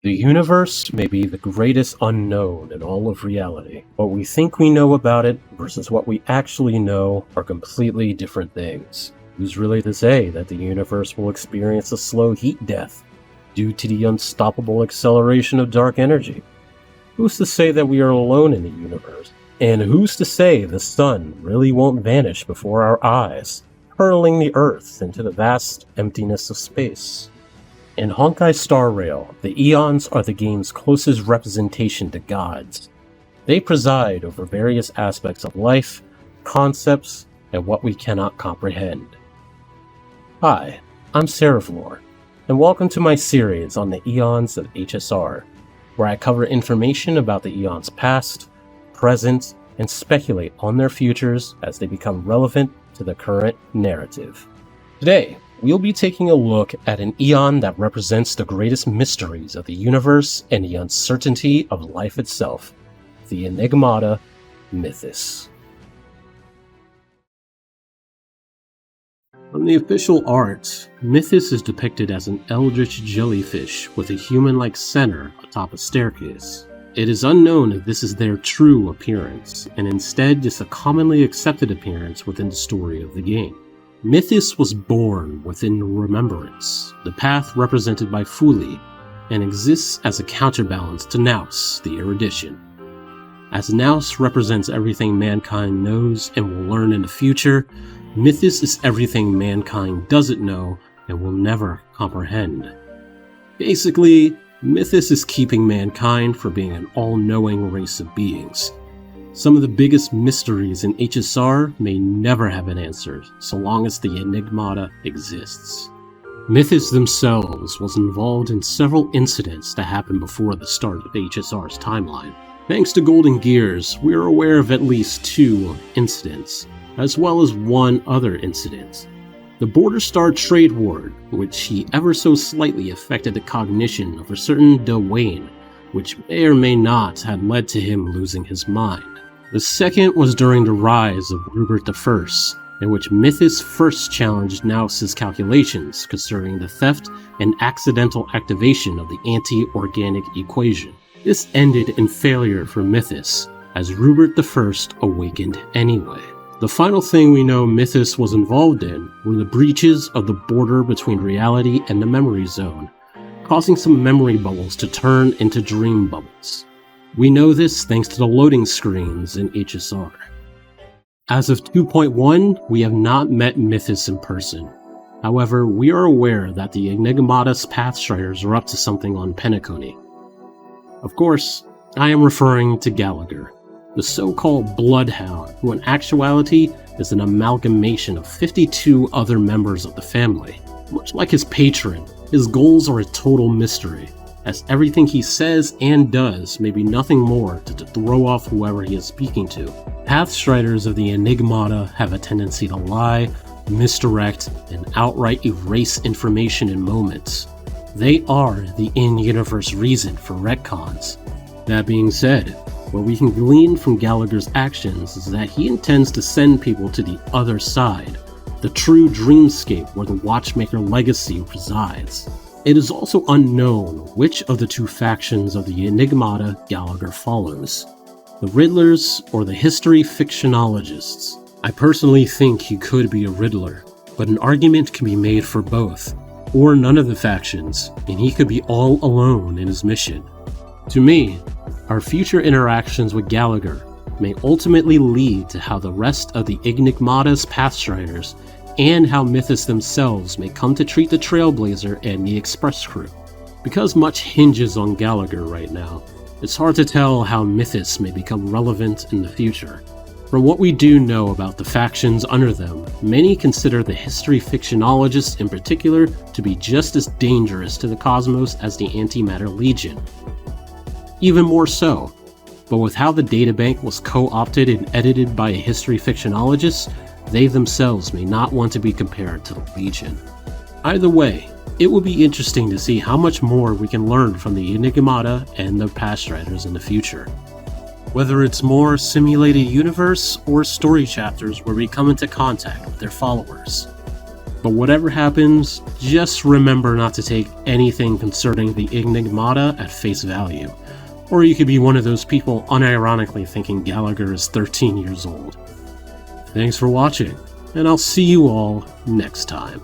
The universe may be the greatest unknown in all of reality. What we think we know about it versus what we actually know are completely different things. Who's really to say that the universe will experience a slow heat death due to the unstoppable acceleration of dark energy? Who's to say that we are alone in the universe? And who's to say the sun really won't vanish before our eyes, hurling the Earth into the vast emptiness of space? In Honkai Star Rail, the Aeons are the game's closest representation to gods. They preside over various aspects of life, concepts, and what we cannot comprehend. Hi, I'm Seraph Lore, and welcome to my series on the Aeons of HSR, where I cover information about the Aeons' past, present, and speculate on their futures as they become relevant to the current narrative. Today, we'll be taking a look at an Aeon that represents the greatest mysteries of the universe and the uncertainty of life itself, the Enigmata, Mythus. On the official art, Mythus is depicted as an eldritch jellyfish with a human-like center atop a staircase. It is unknown if this is their true appearance, and instead just a commonly accepted appearance within the story of the game. Mythus was born within Remembrance, the path represented by Fuli, and exists as a counterbalance to Nous, the erudition. As Nous represents everything mankind knows and will learn in the future, Mythus is everything mankind doesn't know and will never comprehend. Basically, Mythus is keeping mankind from being an all-knowing race of beings. Some of the biggest mysteries in HSR may never have been answered, so long as the Enigmata exists. Mythus themselves was involved in several incidents that happened before the start of HSR's timeline. Thanks to Golden Gears, we are aware of at least 2 incidents, as well as one other incident. The Border Star Trade War, which he ever so slightly affected the cognition of a certain Dwayne, which may or may not have led to him losing his mind. The second was during the rise of Rupert I, in which Mythus first challenged Nous' calculations concerning the theft and accidental activation of the anti-organic equation. This ended in failure for Mythus, as Rupert I awakened anyway. The final thing we know Mythus was involved in were the breaches of the border between reality and the memory zone, causing some memory bubbles to turn into dream bubbles. We know this thanks to the loading screens in HSR. As of 2.1, we have not met Mythus in person. However, we are aware that the Enigmata's pathstriders are up to something on Penacony. Of course, I am referring to Gallagher, the so-called Bloodhound, who in actuality is an amalgamation of 52 other members of the family. Much like his patron, his goals are a total mystery, as everything he says and does may be nothing more to throw off whoever he is speaking to. Pathstriders of the Enigmata have a tendency to lie, misdirect, and outright erase information in moments. They are the in-universe reason for retcons. That being said, what we can glean from Gallagher's actions is that he intends to send people to the other side, the true dreamscape where the Watchmaker legacy resides. It is also unknown which of the 2 factions of the Enigmata Gallagher follows, the Riddlers or the history fictionologists. I personally think he could be a Riddler, but an argument can be made for both, or none of the factions, and he could be all alone in his mission. To me, our future interactions with Gallagher may ultimately lead to how the rest of the Enigmata's pathstriders and how Mythus themselves may come to treat the Trailblazer and the Express crew. Because much hinges on Gallagher right now, it's hard to tell how Mythus may become relevant in the future. From what we do know about the factions under them, many consider the history fictionologists in particular to be just as dangerous to the cosmos as the Antimatter Legion. Even more so, but with how the databank was co-opted and edited by a history fictionologist, they themselves may not want to be compared to the Legion. Either way, it will be interesting to see how much more we can learn from the Enigmata and the pathstriders in the future. Whether it's more simulated universe or story chapters where we come into contact with their followers. But whatever happens, just remember not to take anything concerning the Enigmata at face value, or you could be one of those people unironically thinking Gallagher is 13 years old. Thanks for watching, and I'll see you all next time.